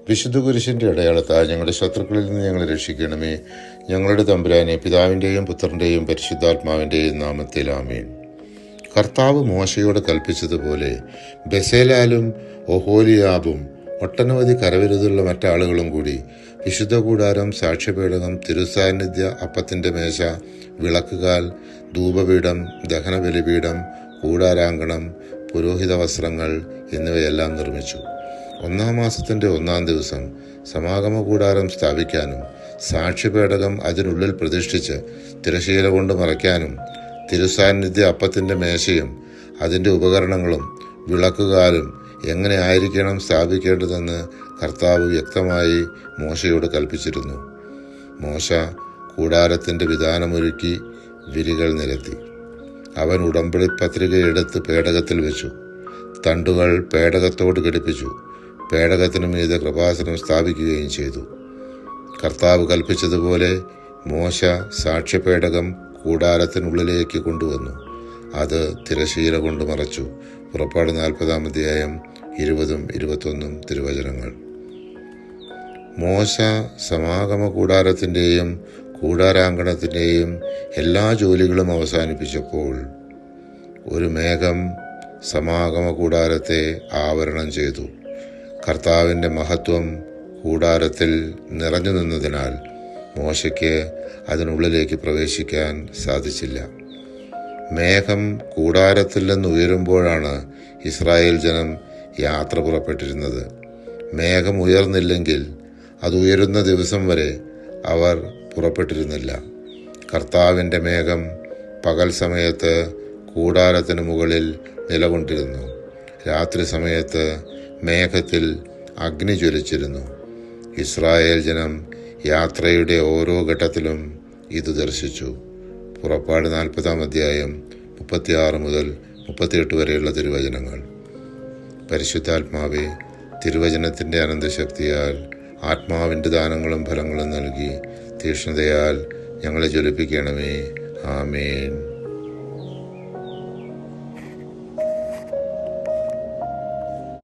വിശുദ്ധ കുരിശിൻ്റെ അടയാളത്താൽ ഞങ്ങളുടെ ശത്രുക്കളിൽ നിന്ന് ഞങ്ങളെ രക്ഷിക്കണമേ. ഞങ്ങളുടെ തമ്പുരാനെ, പിതാവിൻ്റെയും പുത്രൻ്റെയും പരിശുദ്ധാത്മാവിൻ്റെയും നാമത്തിൽ ആമേൻ. കർത്താവ് മോശയോട് കൽപ്പിച്ചതുപോലെ ബെസേലാലും ഒഹോലിയാബും ഒട്ടനവധി കരവിരുതുള്ള മറ്റാളുകളും കൂടി വിശുദ്ധ കൂടാരം, സാക്ഷ്യപീഠകം, തിരുസാന്നിധ്യ അപ്പത്തിൻ്റെ മേശ, വിളക്കുകാൽ, ധൂപപീഠം, ദഹനബലിപീഠം, കൂടാരാങ്കണം, പുരോഹിത വസ്ത്രങ്ങൾ എന്നിവയെല്ലാം നിർമ്മിച്ചു. 1-ാം മാസത്തിൻ്റെ 1-ാം ദിവസം സമാഗമ കൂടാരം സ്ഥാപിക്കാനും സാക്ഷ്യപേടകം അതിനുള്ളിൽ പ്രതിഷ്ഠിച്ച് തിരശ്ശീല കൊണ്ട് മറയ്ക്കാനും തിരുസാന്നിധ്യ അപ്പത്തിൻ്റെ മേശയും അതിൻ്റെ ഉപകരണങ്ങളും വിളക്കുകാലും എങ്ങനെ ആയിരിക്കണം സ്ഥാപിക്കേണ്ടതെന്ന് കർത്താവ് വ്യക്തമായി മോശയോട് കൽപ്പിച്ചിരുന്നു. മോശ കൂടാരത്തിൻ്റെ വിധാനമൊരുക്കി വിരികൾ നിരത്തി. അവൻ ഉടമ്പടി പത്രിക എടുത്ത് പേടകത്തിൽ വെച്ചു. തണ്ടുകൾ പേടകത്തോട് ഘടിപ്പിച്ചു. പേടകത്തിനു മീതെ കൃപാസനം സ്ഥാപിക്കുകയും ചെയ്തു. കർത്താവ് കൽപ്പിച്ചതുപോലെ മോശ സാക്ഷ്യപേടകം കൂടാരത്തിനുള്ളിലേക്ക് കൊണ്ടുവന്നു. അത് തിരശ്ശീല കൊണ്ട് മറച്ചു. പുറപ്പാട് 40-ാം അധ്യായം 20-21 തിരുവചനങ്ങൾ. മോശ സമാഗമ കൂടാരത്തിൻ്റെയും കൂടാരാങ്കണത്തിൻ്റെയും എല്ലാ ജോലികളും അവസാനിപ്പിച്ചപ്പോൾ ഒരു മേഘം സമാഗമ കൂടാരത്തെ ആവരണം ചെയ്തു. കർത്താവിൻ്റെ മഹത്വം കൂടാരത്തിൽ നിറഞ്ഞു നിന്നതിനാൽ മോശയ്ക്ക് അതിനുള്ളിലേക്ക് പ്രവേശിക്കാൻ സാധിച്ചില്ല. മേഘം കൂടാരത്തിൽ നിന്ന് ഉയരുമ്പോഴാണ് ഇസ്രായേൽ ജനം യാത്ര പുറപ്പെട്ടിരുന്നത്. മേഘം ഉയർന്നില്ലെങ്കിൽ അത് ഉയരുന്ന ദിവസം വരെ അവർ പുറപ്പെട്ടിരുന്നില്ല. കർത്താവിൻ്റെ മേഘം പകൽ സമയത്ത് കൂടാരത്തിന് മുകളിൽ നിലകൊണ്ടിരുന്നു. രാത്രി സമയത്ത് മേഘത്തിൽ അഗ്നി ജ്വലിച്ചിരുന്നു. ഇസ്രായേൽ ജനം യാത്രയുടെ ഓരോ ഘട്ടത്തിലും ഇത് ദർശിച്ചു. പുറപ്പാട് 40-ാം അധ്യായം 36 മുതൽ 38 വരെയുള്ള തിരുവചനങ്ങൾ. പരിശുദ്ധാത്മാവെ, തിരുവചനത്തിൻ്റെ അനന്തശക്തിയാൽ ആത്മാവിൻ്റെ ദാനങ്ങളും ഫലങ്ങളും നൽകി തീക്ഷ്ണതയാൽ ഞങ്ങളെ ജ്വലിപ്പിക്കണമേ. ആമേൻ.